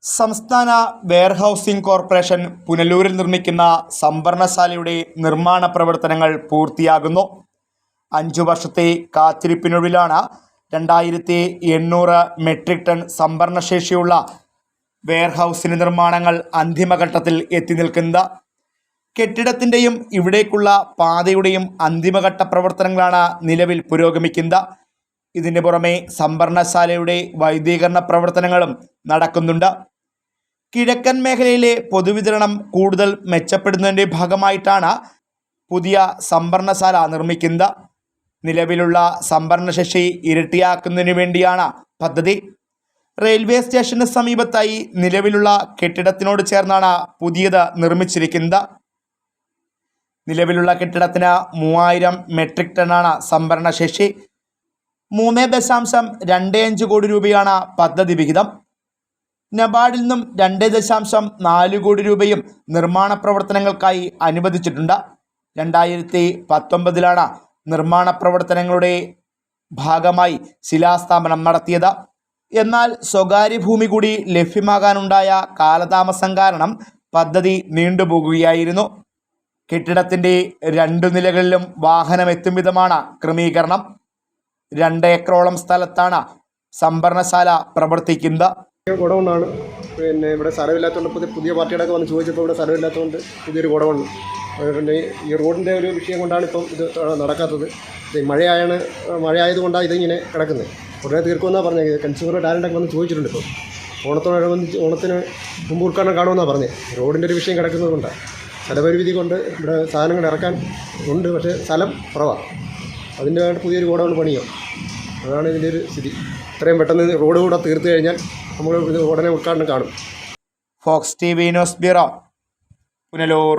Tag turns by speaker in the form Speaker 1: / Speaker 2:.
Speaker 1: സംസ്ഥാന warehousing corporation പുനലൂരിൽ നിർമ്മിക്കുന്ന സംഭരണശാലയുടെ നിർമ്മാണ പ്രവർത്തനങ്ങൾ പൂർത്തിയാകുന്നു. 5 വർഷത്തെ കാത്തിരിപ്പിനൊടുവിലാണ് 2800 മെട്രിക് ടൺ സംഭരണശേഷിയുള്ള വെയർഹൗസിൻ്റെ നിർമ്മാണങ്ങൾ അന്തിമഘട്ടത്തിൽ എത്തി നിൽക്കുന്നത്. കെട്ടിടത്തിൻ്റെയും ഇവിടേക്കുള്ള പാതയുടെയും അന്തിമഘട്ട പ്രവർത്തനങ്ങളാണ് നിലവിൽ പുരോഗമിക്കുന്നത്. ഇതിന് പുറമെ സംഭരണശാലയുടെ വൈദ്യുതീകരണ പ്രവർത്തനങ്ങളും നടക്കുന്നുണ്ട്. കിഴക്കൻ മേഖലയിലെ പൊതുവിതരണം കൂടുതൽ മെച്ചപ്പെടുന്നതിൻ്റെ ഭാഗമായിട്ടാണ് പുതിയ സംഭരണശാല നിർമ്മിക്കുന്നത്. നിലവിലുള്ള സംഭരണശേഷി ഇരട്ടിയാക്കുന്നതിന് വേണ്ടിയാണ് പദ്ധതി. റെയിൽവേ സ്റ്റേഷന് സമീപത്തായി നിലവിലുള്ള കെട്ടിടത്തിനോട് ചേർന്നാണ് പുതിയത് നിർമ്മിച്ചിരിക്കുന്നത്. നിലവിലുള്ള കെട്ടിടത്തിന് 3000 മെട്രിക് ടണ്ണാണ് സംഭരണശേഷി. 3.25 കോടി രൂപയാണ് പദ്ധതി വിഹിതം. നബാർഡിൽ നിന്നും 2.4 കോടി രൂപയും നിർമ്മാണ പ്രവർത്തനങ്ങൾക്കായി അനുവദിച്ചിട്ടുണ്ട്. 2019 നിർമ്മാണ പ്രവർത്തനങ്ങളുടെ ഭാഗമായി ശിലാസ്ഥാപനം നടത്തിയത്. എന്നാൽ സ്വകാര്യ ഭൂമി കൂടി ലഭ്യമാകാനുണ്ടായ കാലതാമസം കാരണം പദ്ധതി നീണ്ടുപോകുകയായിരുന്നു. കെട്ടിടത്തിൻ്റെ 2 നിലകളിലും വാഹനമെത്തും വിധമാണ് ക്രമീകരണം. 2 ഏക്കറോളം സ്ഥലത്താണ് സംഭരണശാല പ്രവർത്തിക്കുന്നത്.
Speaker 2: ഗോഡൗണാണ്. പിന്നെ ഇവിടെ സ്ഥലമില്ലാത്തതുകൊണ്ട് പുതിയ പാർട്ടികളൊക്കെ വന്ന് ചോദിച്ചപ്പോൾ ഇവിടെ സ്ഥലമില്ലാത്തതുകൊണ്ട് പുതിയൊരു ഗോഡൗൺ. പിന്നെ ഈ റോഡിൻ്റെ ഒരു വിഷയം കൊണ്ടാണ് ഇപ്പം ഇത് നടക്കാത്തത്. മഴയായതുകൊണ്ടാണ് ഇതിങ്ങനെ കിടക്കുന്നത്. ഉടനെ തീർക്കുമെന്നാണ് പറഞ്ഞത്. കൺസ്യൂമർ ടാലൻ്റൊക്കെ വന്ന് ചോദിച്ചിട്ടുണ്ട്. ഇപ്പോൾ ഓണത്തിന് മുമ്പ് ഉദ്ഘാടനം കാണുമെന്നാണ് പറഞ്ഞത്. റോഡിൻ്റെ ഒരു വിഷയം കിടക്കുന്നത് കൊണ്ടാണ്, സ്ഥലപരിമിതി കൊണ്ട് ഇവിടെ സാധനങ്ങൾ ഇറക്കാൻ ഉണ്ട്, പക്ഷേ സ്ഥലം കുറവാണ്. അതിൻ്റെ പുതിയൊരു ഗോഡൗൺ പണിയോ, അതാണ് ഇതിൻ്റെ ഒരു സ്ഥിതി. ഇത്രയും പെട്ടെന്ന് റോഡ് കൂടെ തീർത്ത് കഴിഞ്ഞാൽ നമ്മൾ ഇത് ഉടനെ ഉദ്ഘാടനം കാണും.
Speaker 1: Fox TV news bureau, Punalur.